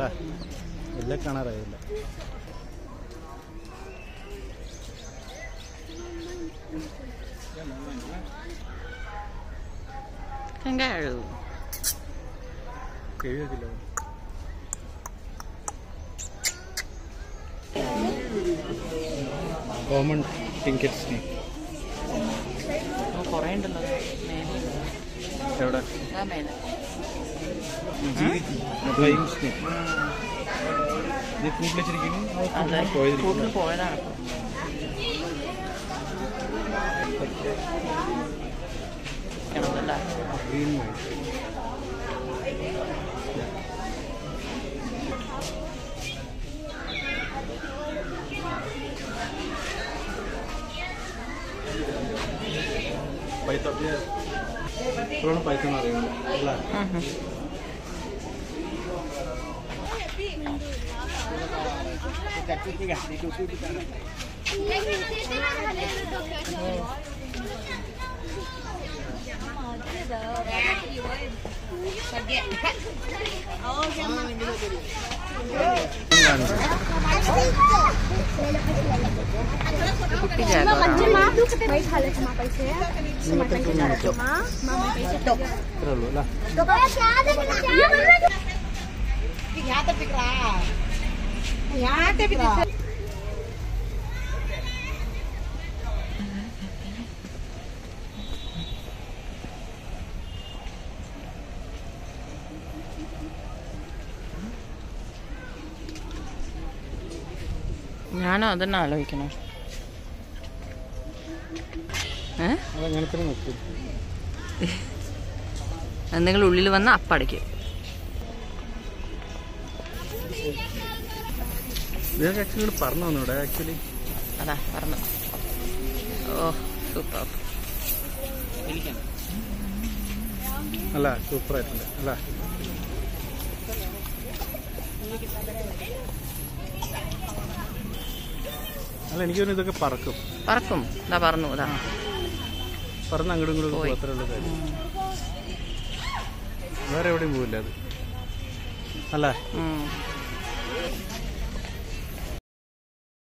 അല്ലേ? എല്ലാം കാണാറായില്ല. Kangaroo. Common ടിങ്കറ്റ് snake കുറേ ഉണ്ടല്ലോ എവിടെ? ഫ്ലൈയിങ് സ്നേക്ക് ഇത് കൂട്ടിൽ വെച്ചിരിക്കുന്നു. പോയതാണ്. ഗ്രീൻ വൈറ്റ് പൈസ അറിയുന്നത് അല്ലേ? ഞാനും അതന്നെ ആലോചിക്കണം. എന്തെങ്കിലും ഉള്ളിൽ വന്ന് അപ്പടയ്ക്കും. പറഞ്ഞു വന്നൂടെ? ആക്ച്വലി അതാ പറഞ്ഞു. ഓ സൂപ്പർ അല്ല, സൂപ്പർ ആയിട്ടുണ്ട് അല്ല? അല്ല, എനിക്ക് തോന്നുന്നു ഇതൊക്കെ പറക്കും. ഇതാ പറഞ്ഞു. ഇതാ പറന്ന് അങ്ങോട്ടും ഇങ്ങോട്ടും അത്രയുള്ള കാര്യം. വേറെ എവിടെയും പോവില്ല അത് അല്ലേ?